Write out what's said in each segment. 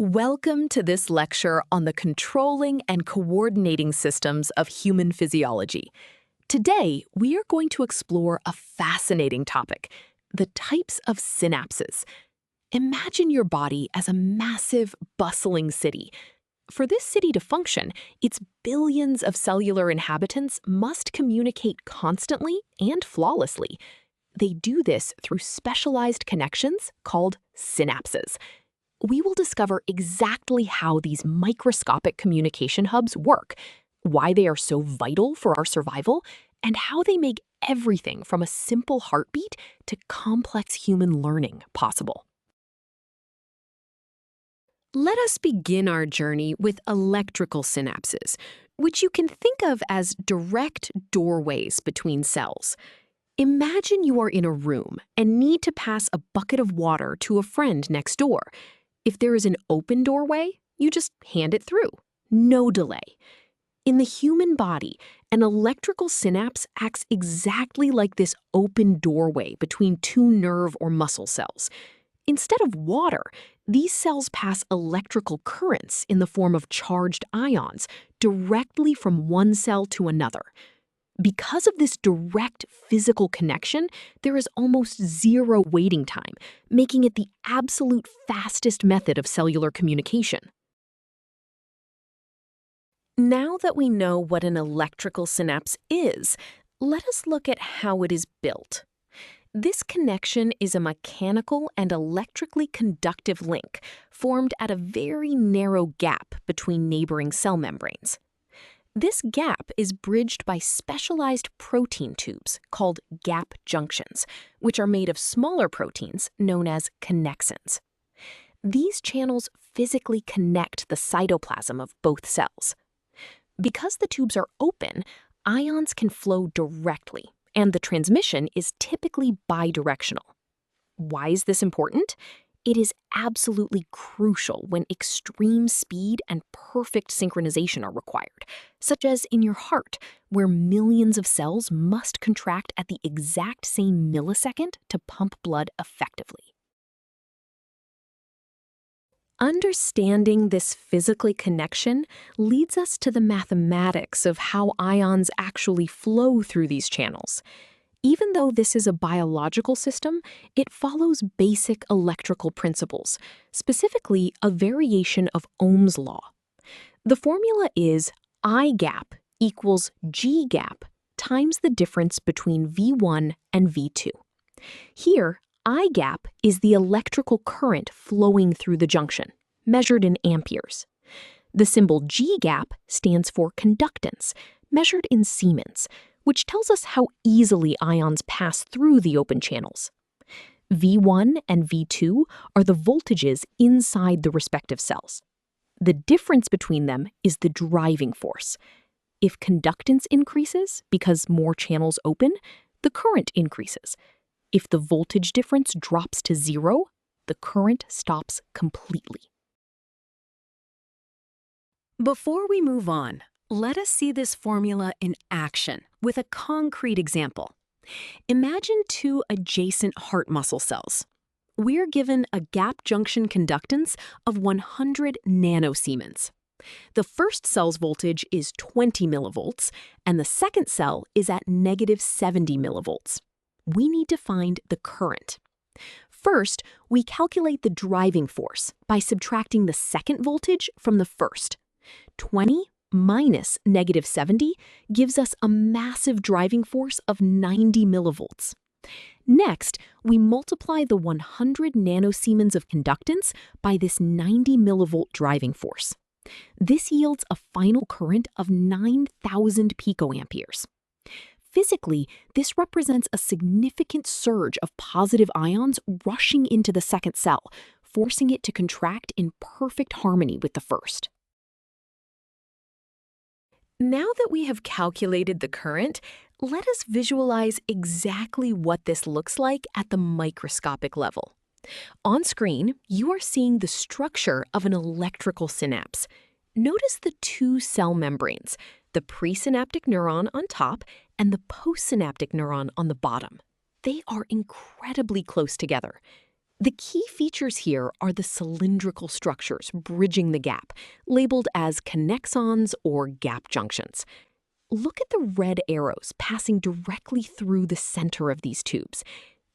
Welcome to this lecture on the controlling and coordinating systems of human physiology. Today, we are going to explore a fascinating topic, the types of synapses. Imagine your body as a massive, bustling city. For this city to function, its billions of cellular inhabitants must communicate constantly and flawlessly. They do this through specialized connections called synapses. We will discover exactly how these microscopic communication hubs work, why they are so vital for our survival, and how they make everything from a simple heartbeat to complex human learning possible. Let us begin our journey with electrical synapses, which you can think of as direct doorways between cells. Imagine you are in a room and need to pass a bucket of water to a friend next door. If there is an open doorway, you just hand it through. No delay. In the human body, an electrical synapse acts exactly like this open doorway between two nerve or muscle cells. Instead of water, these cells pass electrical currents in the form of charged ions directly from one cell to another. Because of this direct physical connection, there is almost zero waiting time, making it the absolute fastest method of cellular communication. Now that we know what an electrical synapse is, let us look at how it is built. This connection is a mechanical and electrically conductive link formed at a very narrow gap between neighboring cell membranes. This gap is bridged by specialized protein tubes called gap junctions, which are made of smaller proteins known as connexins. These channels physically connect the cytoplasm of both cells. Because the tubes are open, ions can flow directly, and the transmission is typically bidirectional. Why is this important? It is absolutely crucial when extreme speed and perfect synchronization are required, such as in your heart, where millions of cells must contract at the exact same millisecond to pump blood effectively. Understanding this physical connection leads us to the mathematics of how ions actually flow through these channels. Even though this is a biological system, it follows basic electrical principles, specifically a variation of Ohm's law. The formula is I gap equals G gap times the difference between V1 and V2. Here, I gap is the electrical current flowing through the junction, measured in amperes. The symbol G gap stands for conductance, measured in Siemens, which tells us how easily ions pass through the open channels. V1 and V2 are the voltages inside the respective cells. The difference between them is the driving force. If conductance increases because more channels open, the current increases. If the voltage difference drops to zero, the current stops completely. Before we move on, let us see this formula in action with a concrete example. Imagine two adjacent heart muscle cells. We're given a gap junction conductance of 100 nanosiemens. The first cell's voltage is 20 millivolts, and the second cell is at negative 70 millivolts. We need to find the current. First, we calculate the driving force by subtracting the second voltage from the first. 20 minus negative 70 gives us a massive driving force of 90 millivolts. Next, we multiply the 100 nanosiemens of conductance by this 90 millivolt driving force. This yields a final current of 9,000 picoamperes. Physically, this represents a significant surge of positive ions rushing into the second cell, forcing it to contract in perfect harmony with the first. Now that we have calculated the current, let us visualize exactly what this looks like at the microscopic level. On screen, you are seeing the structure of an electrical synapse. Notice the two cell membranes, the presynaptic neuron on top and the postsynaptic neuron on the bottom. They are incredibly close together. The key features here are the cylindrical structures bridging the gap, labeled as connexons or gap junctions. Look at the red arrows passing directly through the center of these tubes.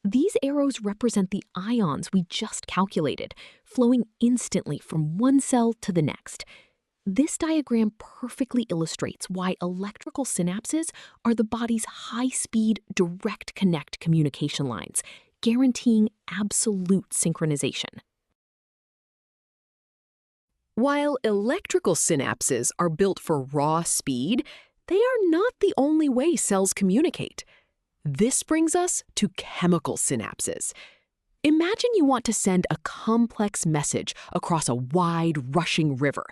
These arrows represent the ions we just calculated, flowing instantly from one cell to the next. This diagram perfectly illustrates why electrical synapses are the body's high-speed, direct connect communication lines, guaranteeing absolute synchronization. While electrical synapses are built for raw speed, they are not the only way cells communicate. This brings us to chemical synapses. Imagine you want to send a complex message across a wide, rushing river.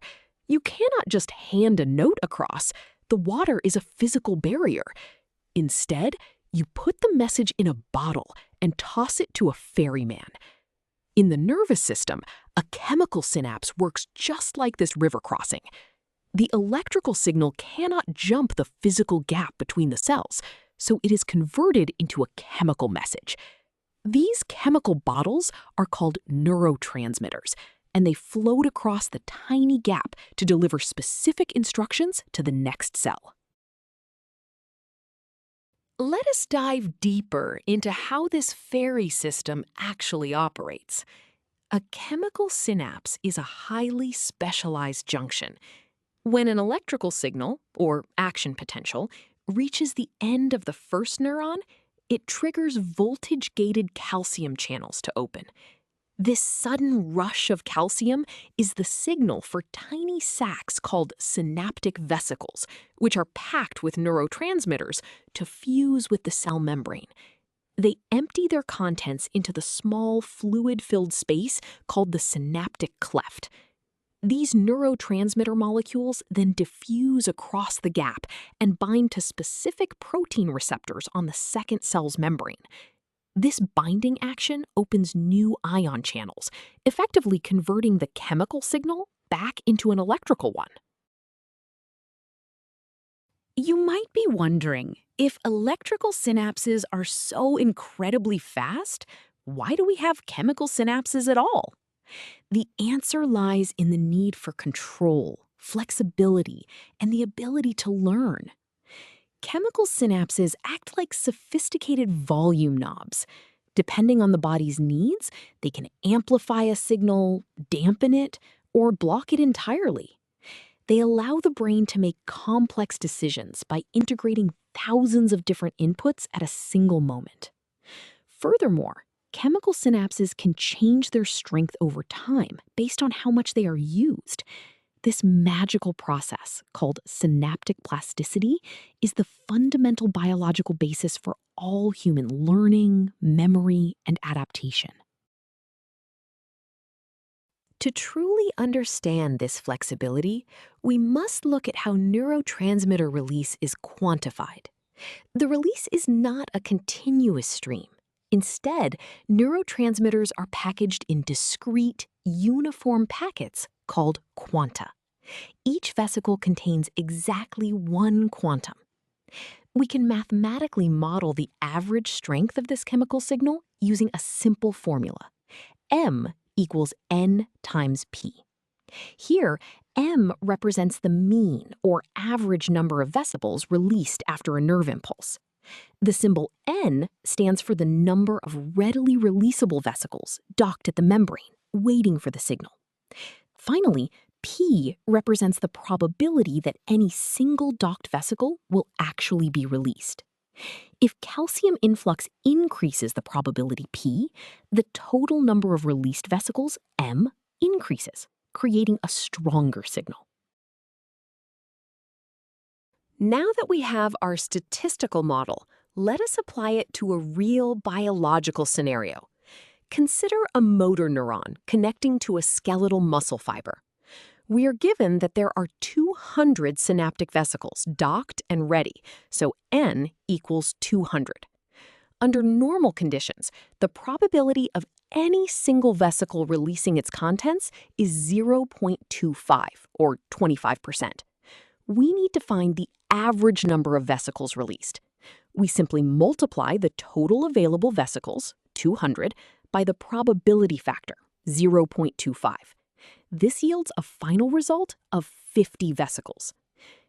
You cannot just hand a note across. The water is a physical barrier. Instead, you put the message in a bottle and toss it to a ferryman. In the nervous system, a chemical synapse works just like this river crossing. The electrical signal cannot jump the physical gap between the cells, so it is converted into a chemical message. These chemical bottles are called neurotransmitters, and they float across the tiny gap to deliver specific instructions to the next cell. Let us dive deeper into how this ferry system actually operates. A chemical synapse is a highly specialized junction. When an electrical signal, or action potential, reaches the end of the first neuron, it triggers voltage-gated calcium channels to open. This sudden rush of calcium is the signal for tiny sacs called synaptic vesicles, which are packed with neurotransmitters to fuse with the cell membrane. They empty their contents into the small fluid-filled space called the synaptic cleft. These neurotransmitter molecules then diffuse across the gap and bind to specific protein receptors on the second cell's membrane. This binding action opens new ion channels, effectively converting the chemical signal back into an electrical one. You might be wondering, if electrical synapses are so incredibly fast, why do we have chemical synapses at all? The answer lies in the need for control, flexibility, and the ability to learn. Chemical synapses act like sophisticated volume knobs. Depending on the body's needs, they can amplify a signal, dampen it, or block it entirely. They allow the brain to make complex decisions by integrating thousands of different inputs at a single moment. Furthermore, chemical synapses can change their strength over time based on how much they are used. This magical process, called synaptic plasticity, is the fundamental biological basis for all human learning, memory, and adaptation. To truly understand this flexibility, we must look at how neurotransmitter release is quantified. The release is not a continuous stream. Instead, neurotransmitters are packaged in discrete, uniform packets called quanta. Each vesicle contains exactly one quantum. We can mathematically model the average strength of this chemical signal using a simple formula. M equals N times P. Here, M represents the mean or average number of vesicles released after a nerve impulse. The symbol N stands for the number of readily releasable vesicles docked at the membrane, waiting for the signal. Finally, P represents the probability that any single docked vesicle will actually be released. If calcium influx increases the probability P, the total number of released vesicles, M, increases, creating a stronger signal. Now that we have our statistical model, let us apply it to a real biological scenario. Consider a motor neuron connecting to a skeletal muscle fiber. We are given that there are 200 synaptic vesicles docked and ready, so N equals 200. Under normal conditions, the probability of any single vesicle releasing its contents is 0.25, or 25%. We need to find the average number of vesicles released. We simply multiply the total available vesicles, 200, by the probability factor, 0.25. This yields a final result of 50 vesicles.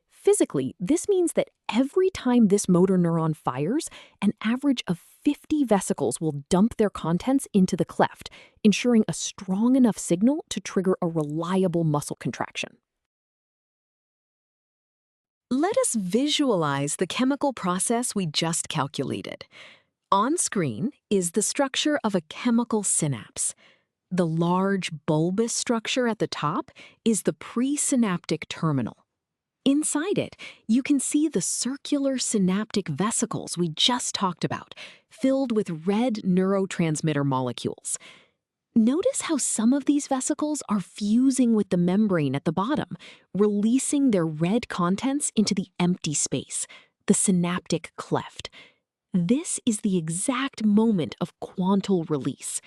Physically, this means that every time this motor neuron fires, an average of 50 vesicles will dump their contents into the cleft, ensuring a strong enough signal to trigger a reliable muscle contraction. Let us visualize the chemical process we just calculated. On screen is the structure of a chemical synapse. The large bulbous structure at the top is the presynaptic terminal. Inside it, you can see the circular synaptic vesicles we just talked about, filled with red neurotransmitter molecules. Notice how some of these vesicles are fusing with the membrane at the bottom, releasing their red contents into the empty space, the synaptic cleft. This is the exact moment of quantal release.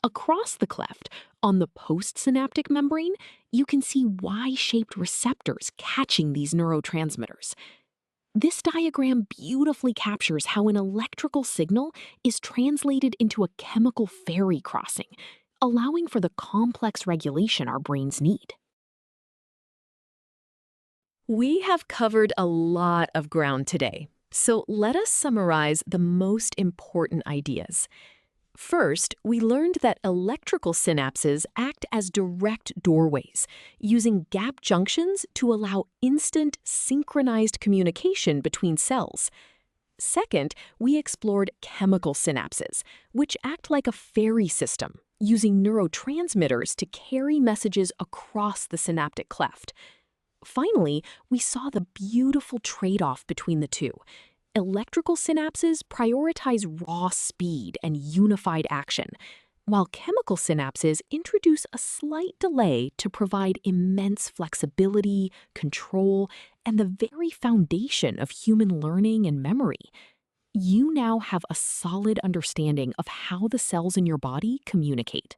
Across the cleft, on the postsynaptic membrane, you can see Y-shaped receptors catching these neurotransmitters. This diagram beautifully captures how an electrical signal is translated into a chemical ferry crossing, allowing for the complex regulation our brains need. We have covered a lot of ground today, so let us summarize the most important ideas. First, we learned that electrical synapses act as direct doorways, using gap junctions to allow instant, synchronized communication between cells. Second, we explored chemical synapses, which act like a ferry system, using neurotransmitters to carry messages across the synaptic cleft. Finally, we saw the beautiful trade-off between the two. Electrical synapses prioritize raw speed and unified action, while chemical synapses introduce a slight delay to provide immense flexibility, control, and the very foundation of human learning and memory. You now have a solid understanding of how the cells in your body communicate.